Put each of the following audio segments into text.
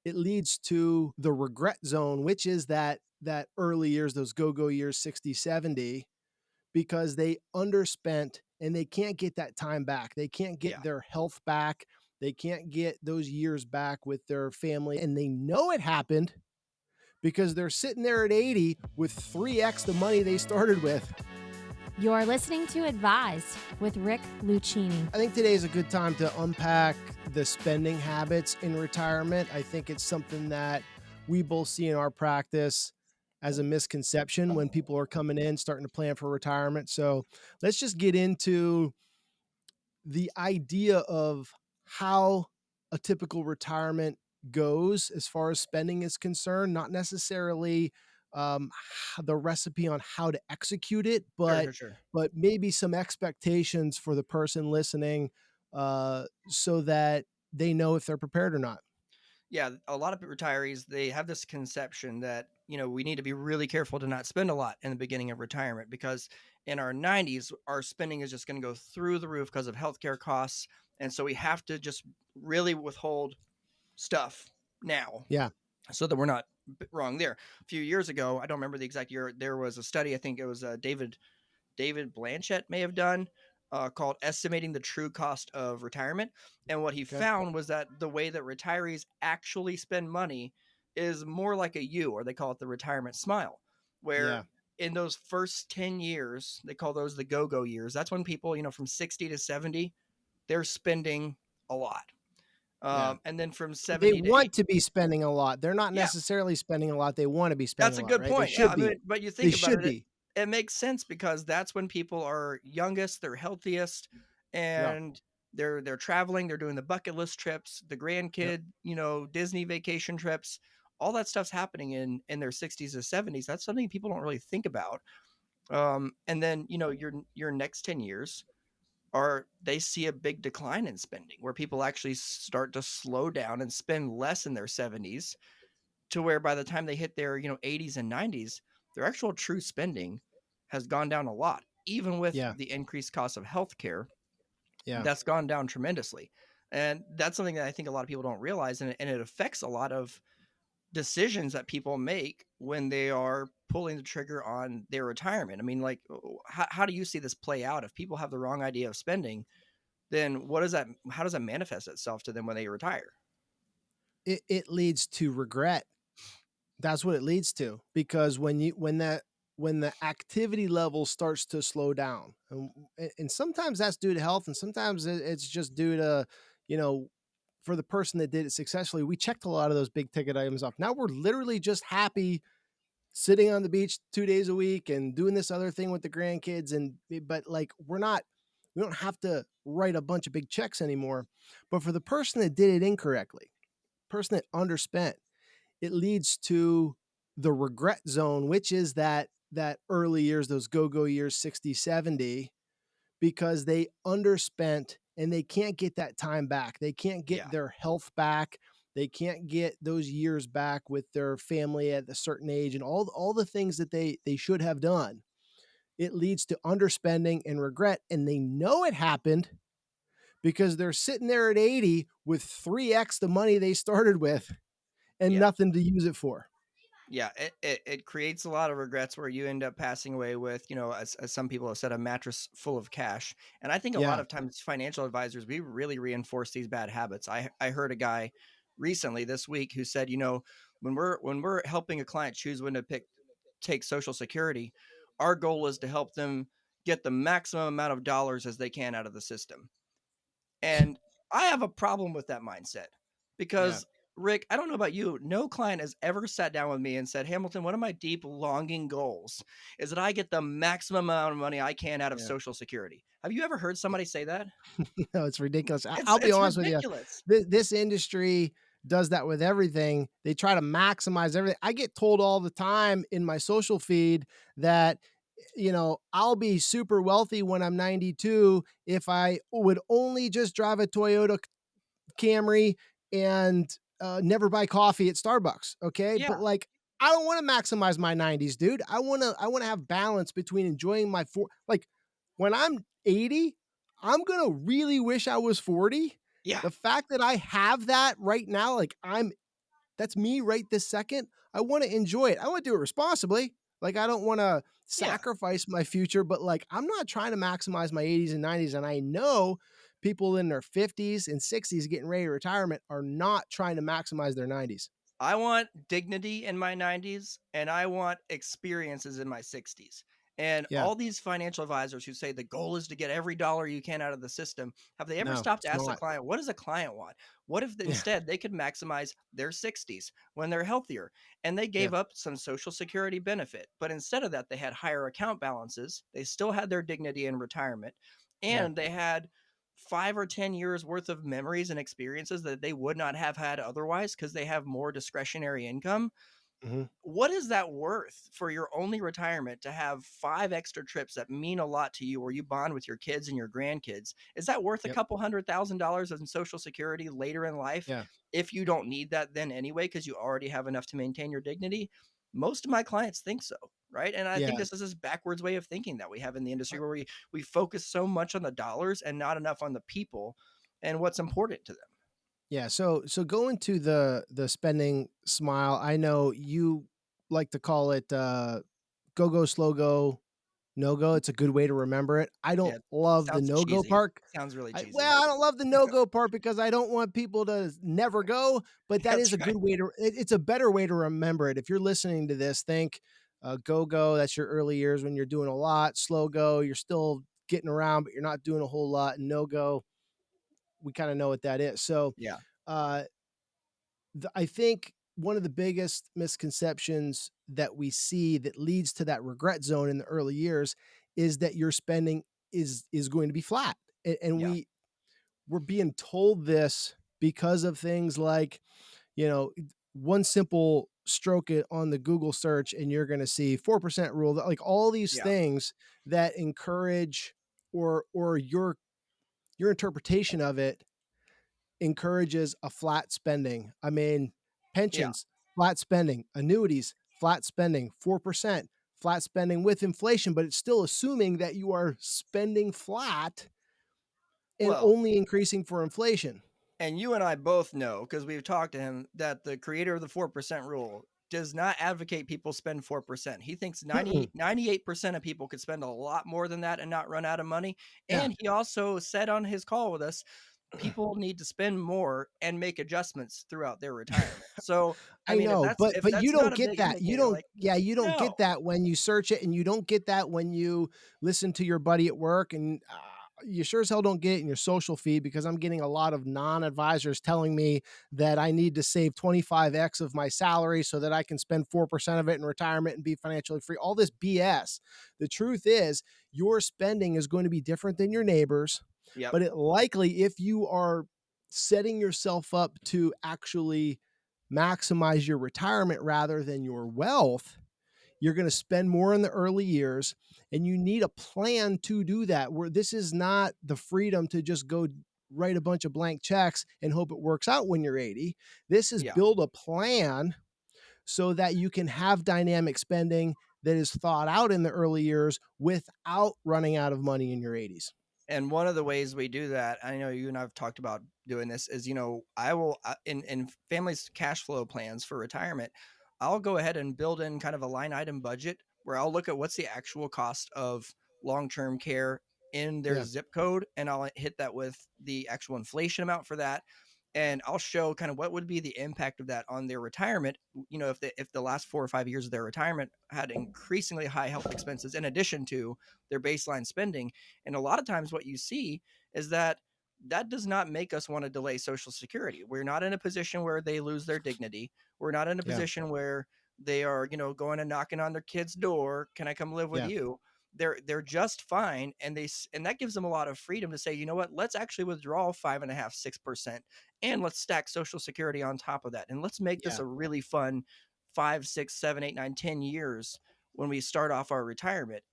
it leads to the regret zone, which is that early years, those go-go years, 60, 70, because they underspent and they can't get that time back. They can't get Yeah. their health back. They can't get those years back with their family. And they know it happened because they're sitting there at 80 with 3x the money they started with. You're listening to Advised with Rick Lucchini. I think today is a good time to unpack the spending habits in retirement. I think it's something that we both see in our practice as a misconception when people are coming in starting to plan for retirement. So let's just get into the idea of how a typical retirement goes as far as spending is concerned, not necessarily the recipe on how to execute it, Sure, but sure, sure. maybe some expectations for the person listening, so that they know if they're prepared or not. Yeah, a lot of retirees, they have this conception that, we need to be really careful to not spend a lot in the beginning of retirement because in our 90s, our spending is just going to go through the roof because of healthcare costs. And so we have to just really withhold stuff now Yeah, so that we're not wrong there. A few years ago, I don't remember the exact year, there was a study, I think it was David Blanchett may have done, called Estimating the True Cost of Retirement. And what he okay, found was that the way that retirees actually spend money is more like a U, or they call it the retirement smile, where yeah, in those first 10 years, they call those the go go years. That's when people, from 60 to 70, they're spending a lot. yeah. And then from They 70 to want 80, to be spending a lot. They're not yeah, necessarily spending a lot. They want to be spending that's a a lot, good right? They point. Yeah, should I mean, be. but you They think about should it, it be. it makes sense because that's when people are youngest, they're healthiest, Yeah, and they're traveling, they're doing the bucket list trips, the yeah, grandkid, Disney vacation trips. All that stuff's happening in their 60s to 70s. That's something people don't really think about. And then, your next 10 years are they see a big decline in spending where people actually start to slow down and spend less in their 70s to where by the time they hit their 80s and 90s, their actual true spending has gone down a lot, even with yeah, the increased cost of healthcare. yeah. That's gone down tremendously, and that's something that I think a lot of people don't realize, and it affects a lot of decisions that people make when they are pulling the trigger on their retirement. I mean, like, how do you see this play out? If people have the wrong idea of spending, then what does that? How does that manifest itself to them when they retire? It leads to regret. That's what it leads to, because when the activity level starts to slow down, and sometimes that's due to health, and sometimes it's just due to, you know, for the person that did it successfully, we checked a lot of those big ticket items off. Now we're literally just happy sitting on the beach 2 days a week and doing this other thing with the grandkids, but like we don't have to write a bunch of big checks anymore. But for the person that did it incorrectly, person that underspent, it leads to the regret zone, which is that early years, those go-go years, 60, 70, because they underspent and they can't get that time back. They can't Yeah, get their health back. They can't get those years back with their family at a certain age and all the things that they should have done. It leads to underspending and regret. And they know it happened because they're sitting there at 80 with 3x the money they started with and yeah. nothing to use it for. Yeah, it creates a lot of regrets where you end up passing away with, as some people have said, a mattress full of cash. And I think a lot Yeah. of times financial advisors, we really reinforce these bad habits. I heard a guy recently this week who said, when we're helping a client choose when to take Social Security, our goal is to help them get the maximum amount of dollars as they can out of the system. And I have a problem with that mindset Yeah. because, Rick, I don't know about you. No client has ever sat down with me and said, Hamilton, one of my deep longing goals is that I get the maximum amount of money I can out of Yeah. Social Security. Have you ever heard somebody say that? No, it's ridiculous. It's I'll be it's honest with you. ridiculous. This industry does that with everything. They try to maximize everything. I get told all the time in my social feed that, I'll be super wealthy when I'm 92 if I would only just drive a Toyota Camry and never buy coffee at Starbucks. Okay. But Yeah, like, I don't want to maximize my 90s, dude. I want to have balance between enjoying like when I'm 80, I'm going to really wish I was 40. yeah, The fact that I have that right now, like I'm That's me right this second. I want to enjoy it. I want to do it responsibly. Like I don't want to Yeah. sacrifice my future, but like I'm not trying to maximize my 80s and 90s. And I know people in their 50s and 60s getting ready to retirement are not trying to maximize their 90s. I want dignity in my 90s and I want experiences in my 60s. And Yeah. all these financial advisors who say the goal is to get every dollar you can out of the system, have they ever No, stopped to it's ask the not. client, what does a client want? What if Yeah. instead they could maximize their 60s when they're healthier and they Yeah. gave up some social security benefit? But instead of that, they had higher account balances, they still had their dignity in retirement, Yeah. and they had 5 or 10 years worth of memories and experiences that they would not have had otherwise because they have more discretionary income. Mhm. What is that worth for your only retirement to have 5 extra trips that mean a lot to you where you bond with your kids and your grandkids? Is that worth a Yep. couple $100,000 in Social Security later in life Yeah. if you don't need that then anyway because you already have enough to maintain your dignity? Most of my clients think so, right? And I think Yeah. this is this backwards way of thinking that we have in the industry where we focus so much on the dollars and not enough on the people and what's important to them. Yeah, so going to the spending smile, I know you like to call it go go slow go no go. It's a good way to remember it. I don't Yeah, love the sounds no go cheesy. part. Sounds really I, cheesy. well, I don't love the no go part because I don't want people to never go. But that That's is a right. good way to. It's a better way to remember it. If you're listening to this, think go go. That's your early years when you're doing a lot. Slow go, you're still getting around, but you're not doing a whole lot. And no go, we kind of know what that is. So Yeah, uh, I think one of the biggest misconceptions that we see that leads to that regret zone in the early years is that your spending is going to be flat. And yeah, we're being told this because of things like, you know, one simple stroke it on the Google search and you're going to see 4% rule, like all these yeah, things that encourage or your interpretation of it encourages a flat spending. I mean, yeah. pensions, flat spending, annuities, flat spending, 4%, flat spending with inflation, but it's still assuming that you are spending flat and Well, only increasing for inflation. and you and I both know because we've talked to him that the creator of the 4% rule does not advocate people spend 4%. He thinks Mm-mm. 98% of people could spend a lot more than that and not run out of money. Yeah. And he also said on his call with us, people need to spend more and make adjustments throughout their retirement. So, I I mean, know, if but you that's don't not a get big that. You indicator, don't like, yeah, you don't no. get that when you search it, and you don't get that when you listen to your buddy at work, and, you sure as hell don't get it in your social feed because I'm getting a lot of non-advisors telling me that I need to save 25x of my salary so that I can spend 4% of it in retirement and be financially free. All this BS. The truth is, your spending is going to be different than your neighbors, Yep. but it likely if you are setting yourself up to actually maximize your retirement rather than your wealth, you're going to spend more in the early years and you need a plan to do that. Where this is not the freedom to just go write a bunch of blank checks and hope it works out when you're 80. This is Yeah. build a plan so that you can have dynamic spending that is thought out in the early years without running out of money in your 80s. And one of the ways we do that, I know you and I've talked about doing this, is I will in families' cash flow plans for retirement, I'll go ahead and build in kind of a line item budget where I'll look at what's the actual cost of long term care in their Yeah. zip code, and I'll hit that with the actual inflation amount for that, and I'll show kind of what would be the impact of that on their retirement. If the last 4 or 5 years of their retirement had increasingly high health expenses in addition to their baseline spending, and a lot of times what you see is that that does not make us want to delay Social Security. We're not in a position where they lose their dignity. We're not in a Yeah. position where they are, going and knocking on their kid's door. Can I come live with Yeah. you? They're just fine, and and that gives them a lot of freedom to say, you know what, let's actually withdraw 5.5, 6%, and let's stack Social Security on top of that, and let's make this Yeah. a really fun 5, 6, 7, 8, 9, 10 years when we start off our retirement.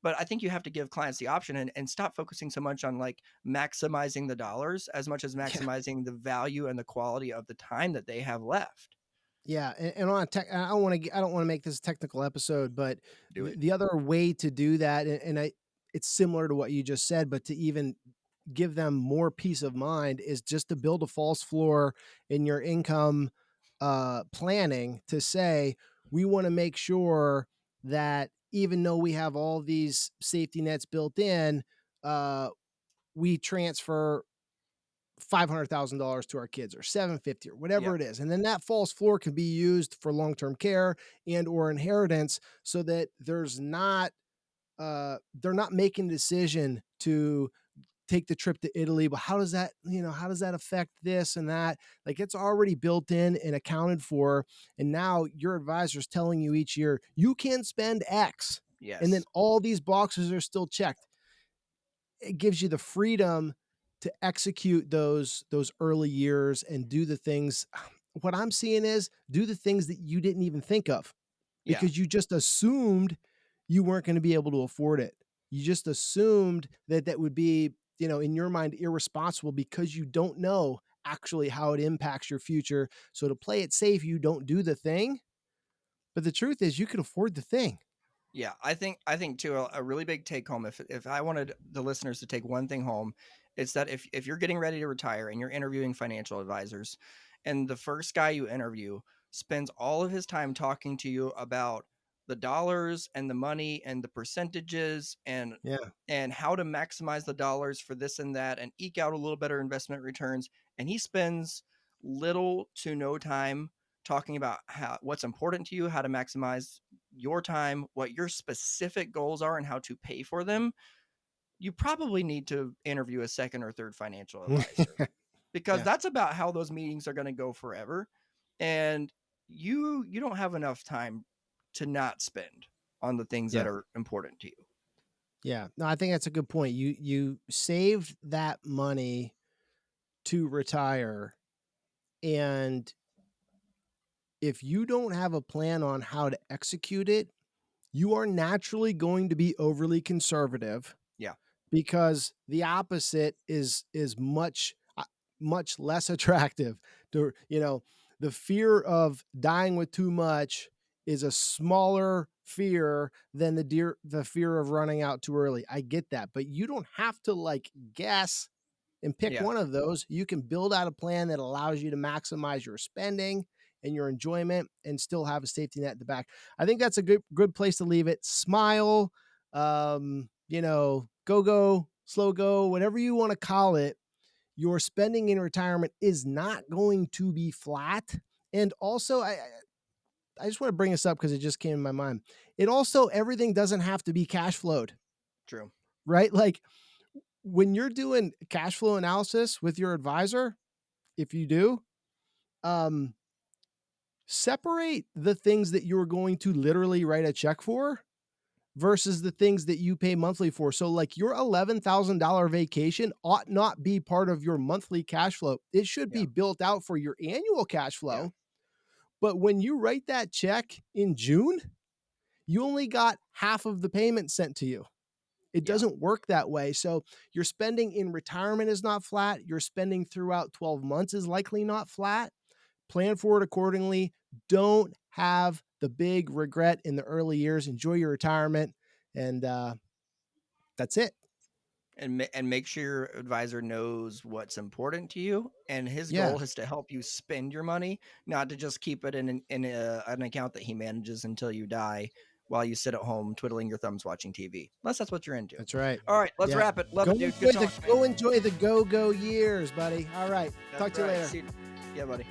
But I think you have to give clients the option and stop focusing so much on like maximizing the dollars as much as Yeah. maximizing the value and the quality of the time that they have left. Yeah, and on a tech, I don't want to make this a technical episode, but Do it. the other way to do that, it's similar to what you just said, but to even give them more peace of mind is just to build a false floor in your income planning to say we want to make sure that even though we have all these safety nets built in, uh, we transfer $500,000 to our kids or 750 or Yeah. whatever it is. And then that false floor can be used for long-term care and or inheritance so that they're not making a decision to take the trip to Italy, but how does that, how does that affect this and that? Like it's already built in and accounted for. And now your advisor's telling you each year, you can spend X. And then Yes. all these boxes are still checked. It gives you the freedom to execute those early years and do the things. What I'm seeing is do the things that you didn't even think of Yeah. because you just assumed you weren't going to be able to afford it. You just assumed that that would be, in your mind, irresponsible because you don't know actually how it impacts your future. So to play it safe, you don't do the thing. But the truth is, you can afford the thing. Yeah, I think too a really big take home if I wanted the listeners to take one thing home, it's that if you're getting ready to retire and you're interviewing financial advisors and the first guy you interview spends all of his time talking to you about the dollars and the money and the percentages Yeah. and how to maximize the dollars for this and that and eke out a little better investment returns and he spends little to no time talking about what's important to you, how to maximize your time, what your specific goals are, and how to pay for them, you probably need to interview a second or third financial advisor because Yeah. that's about how those meetings are going to go forever. And you don't have enough time to not spend on the things that Yeah. are important to you. Yeah. No, I think that's a good point. You saved that money to retire, and if you don't have a plan on how to execute it, you are naturally going to be overly conservative Yeah. because the opposite is much less attractive. To the fear of dying with too much is a smaller fear than the fear of running out too early. I get that, but you don't have to like guess and pick Yeah. one of those. You can build out a plan that allows you to maximize your spending and your enjoyment and still have a safety net at the back. I think that's a good place to leave it. Smile, go, slow go, whatever you want to call it. Your spending in retirement is not going to be flat. And also, I just want to bring this up because it just came in my mind. It also, everything doesn't have to be cash flowed, True. right? Like when you're doing cash flow analysis with your advisor, if you do, um, separate the things that you're going to literally write a check for versus the things that you pay monthly for. So, like your $11,000 vacation ought not be part of your monthly cash flow. It should Yeah. be built out for your annual cash Yeah. flow. But when you write that check in June, you only got half of the payment sent to you. It Yeah. doesn't work that way. So your spending in retirement is not flat. Your spending throughout 12 months is likely not flat. Plan for it accordingly. Don't have the big regret in the early years. Enjoy your retirement. And that's it. And make sure your advisor knows what's important to you and his Yeah, goal is to help you spend your money, not to just keep it in an account that he manages until you die while you sit at home twiddling your thumbs watching TV, unless that's what you're into. that's right. All right, let's Yeah. wrap it. Love it, dude. Good talk, man. Go enjoy the go-go years, buddy. All right. That's Talk to you right. later. See, yeah, buddy.